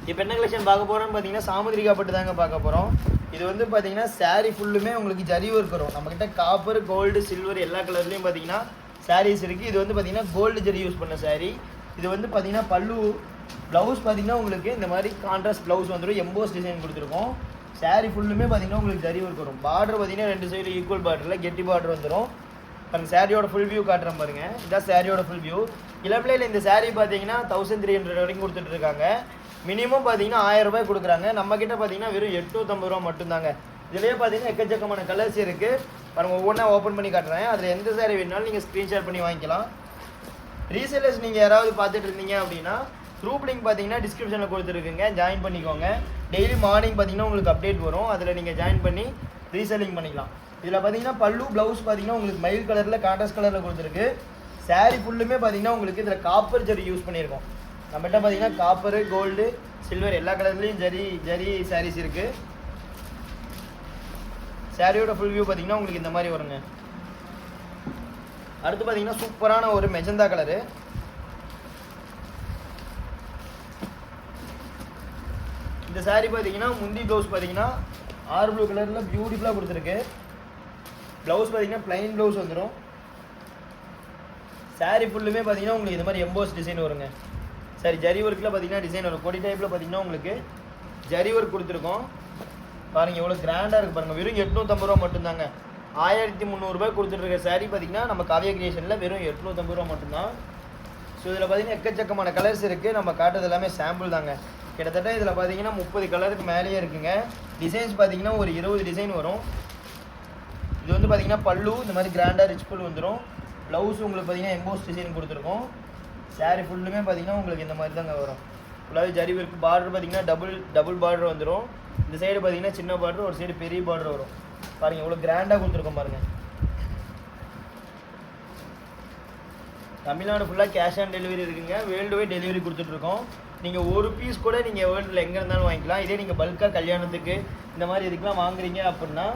இப்போ என்ன கலெக்ஷன் பார்க்க போகிறோம்னு பார்த்தீங்கன்னா சாமுதிரிகா பட்டு தாங்க பார்க்க போகிறோம். இது வந்து பார்த்தீங்கன்னா சாரீ ஃபுல்லுமே உங்களுக்கு ஜரி ஒர்க் வரும். நம்மக்கிட்ட காப்பர், கோல்டு, சில்வர் எல்லா கலர்லேயும் பார்த்தீங்கன்னா சாரீஸ் இருக்குது. இது வந்து பார்த்தீங்கன்னா கோல்டு ஜரி யூஸ் பண்ண சாரீ. இது வந்து பார்த்தீங்கன்னா பல்லு, ப்ளவுஸ் பார்த்தீங்கன்னா உங்களுக்கு இந்த மாதிரி கான்ட்ராஸ்ட் ப்ளவுஸ் வந்துடும். எம்போஸ் டிசைன் கொடுத்துருக்கோம். சாரீ ஃபுல்லுமே பார்த்தீங்கன்னா உங்களுக்கு ஜரி ஒர்க் வரும். பார்டர் பார்த்தீங்கன்னா 2 சைடு ஈக்குவல் பார்டரில் கெட்டி பார்டர் வந்துடும். பாருங்கள் சாரியோட ஃபுல் வியூ காட்டுறேன் பாருங்கள். இதான் சாரியோட ஃபுல் வியூ. இளப்பிள்ளையில் இந்த சாரீ பார்த்தீங்கன்னா 1300 வரைக்கும் கொடுத்துட்டு இருக்காங்க. மினிமம் பார்த்தீங்கன்னா 1000 ரூபாய் கொடுக்குறாங்க. நம்மக்கிட்ட பார்த்தீங்கன்னா வெறும் 850 ரூபா மட்டும்தாங்க. இதுலேயே பார்த்தீங்கன்னா எக்கச்சக்கமான கலர்ஸ் இருக்குது. பாருங்கள் ஒவ்வொன்றா ஓப்பன் பண்ணி காட்டுறேன். அதில் எந்த சாரீ வேணுனாலும் நீங்கள் ஸ்க்ரீன்ஷாட் பண்ணி வாங்கிக்கலாம். ரீசேலர்ஸ் நீங்கள் யாராவது பார்த்துட்டு இருந்தீங்க அப்படின்னா குரூப் லிங்க் பார்த்தீங்கன்னா டிஸ்கிரிப்ஷனில் கொடுத்துருக்குங்க, ஜாயின் பண்ணிக்கோங்க. டெய்லி மார்னிங் பார்த்தீங்கன்னா உங்களுக்கு அப்டேட் வரும். அதில் நீங்கள் ஜாயின் பண்ணி ரீசேலிங் பண்ணிக்கலாம். இதில் பார்த்தீங்கன்னா பல்லு, ப்ளவுஸ் பார்த்தீங்கன்னா உங்களுக்கு மயில் கலரில் கான்ட்ராஸ்ட் கலரில் கொடுத்துருக்கு. சாரீ ஃபுல்லுமே பார்த்தீங்கன்னா உங்களுக்கு இதில் காப்பர் ஜரி யூஸ் பண்ணியிருக்கோம். நம்மகிட்ட பார்த்தீங்கன்னா காப்பரு, கோல்டு, சில்வர் எல்லா கலர்லேயும் ஜரி சாரீஸ் இருக்குது. சாரியோட ஃபுல் வியூ பார்த்தீங்கன்னா உங்களுக்கு இந்த மாதிரி வருங்க. அடுத்து பார்த்தீங்கன்னா சூப்பரான ஒரு மெஜந்தா கலரு. இந்த சாரீ பார்த்தீங்கன்னா முந்தி ப்ளவுஸ் பார்த்தீங்கன்னா ஆர் ப்ளூ கலரில் பியூட்டிஃபுல்லாக கொடுத்துருக்கு. ப்ளவுஸ் பார்த்தீங்கன்னா ப்ளைன் ப்ளவுஸ் வந்துடும். சாரீ ஃபுல்லுமே பார்த்தீங்கன்னா உங்களுக்கு இது மாதிரி எம்போஸ் டிசைன் வருங்க. சரி, ஜரி ஒர்க்கில் பார்த்தீங்கன்னா டிசைன் வரும். கொடி டைப்பில் பார்த்தீங்கன்னா உங்களுக்கு ஜரி ஒர்க் கொடுத்துருக்கோம். பாருங்கள் எவ்வளோ கிராண்டாக இருக்குது பாருங்கள். வெறும் 850 ரூபா மட்டும்தாங்க. 1300 ரூபாய் கொடுத்துட்ருக்க சாரீ பார்த்தீங்கன்னா நம்ம காவியா கிரியேஷனில் வெறும் 850 ரூபா மட்டும்தான். ஸோ இதில் பார்த்தீங்கன்னா எக்கச்சக்கமான கலர்ஸ் இருக்குது. நம்ம காட்டுறது எல்லாமே சாம்பிள் தாங்க. கிட்டத்தட்ட இதில் பார்த்தீங்கன்னா 30 கலருக்கு மேலேயே இருக்குங்க. டிசைன்ஸ் பார்த்தீங்கன்னா ஒரு 20 டிசைன் வரும். இது வந்து பார்த்தீங்கன்னா பல்லு இந்த மாதிரி கிராண்டாக ரிச் பல்லு வந்துடும். ப்ளவுஸ் உங்களுக்கு பார்த்தீங்கன்னா எம்போஸ் டிசைன் கொடுத்துருக்கோம். சாரீ ஃபுல்லுமே பார்த்தீங்கன்னா உங்களுக்கு இந்த மாதிரி தாங்க வரும். ஃபுல்லாகவே ஜரி ஒர்க். பார்டர் பார்த்தீங்கன்னா டபுள் பார்டர் வந்துடும். இந்த சைடு பார்த்தீங்கன்னா சின்ன பார்டர், ஒரு சைடு பெரிய பார்டர் வரும். பாருங்கள் எவ்வளோ கிராண்டாக கொடுத்துருக்கோம் பாருங்கள். தமிழ்நாடு ஃபுல்லாக கேஷ் ஆன் டெலிவரி இருக்குங்க. வேர்ல்டு வைட் டெலிவரி கொடுத்துட்ருக்கோம். நீங்கள் ஒரு பீஸ் கூட நீங்கள் வேர்ல்டில் எங்கே இருந்தாலும் வாங்கிக்கலாம். இதே நீங்கள் பல்காக கல்யாணத்துக்கு இந்த மாதிரி இதுக்கெலாம் வாங்குறீங்க அப்படின்னா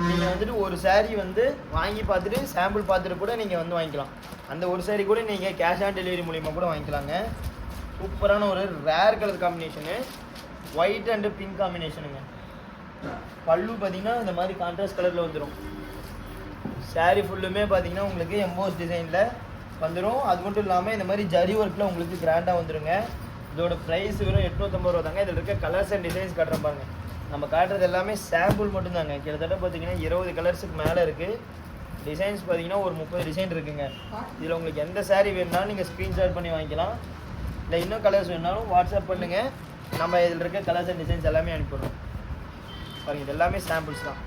நீங்கள் வந்துட்டு ஒரு சாரீ வந்து வாங்கி பார்த்துட்டு சாம்பிள் பார்த்துட்டு கூட நீங்கள் வந்து வாங்கிக்கலாம். அந்த ஒரு சாரீ கூட நீங்கள் கேஷ் ஆன் டெலிவரி மூலிமா கூட வாங்கிக்கலாங்க. சூப்பரான ஒரு rare colour combination, white and pink காம்பினேஷனுங்க. பல்லு பார்த்தீங்கன்னா இந்த மாதிரி கான்ட்ராஸ்ட் கலரில் வந்துடும். சாரீ ஃபுல்லுமே பார்த்தீங்கன்னா உங்களுக்கு எம்போஸ் டிசைனில் வந்துடும். அது மட்டும் இல்லாமல் இந்த மாதிரி ஜரி ஒர்க்கில் உங்களுக்கு கிராண்டாக வந்துடுங்க. இதோட ப்ரைஸ் வெறும் 850 ரூபா தாங்க. இதில் இருக்க கலர்ஸ் அண்ட் டிசைன்ஸ் காட்டுற பாருங்க. நம்ம காட்டுறது எல்லாமே சாம்பிள் மட்டும்தாங்க. கிட்டத்தட்ட பார்த்தீங்கன்னா 20 கலர்ஸுக்கு மேலே இருக்குது. டிசைன்ஸ் பார்த்தீங்கன்னா ஒரு 30 டிசைன் இருக்குங்க. இதில் உங்களுக்கு எந்த சாரீ வேணுனாலும் நீங்கள் ஸ்க்ரீன்ஷாட் பண்ணி வாங்கிக்கலாம். இல்லை இன்னும் கலர்ஸ் வேணுனாலும் வாட்ஸ்அப் பண்ணுங்கள். நம்ம இதில் இருக்க கலர்ஸ் அண்ட் டிசைன்ஸ் எல்லாமே அனுப்பிடுறோம். பாருங்கள் இது எல்லாமே சாம்பிள்ஸ் தான்.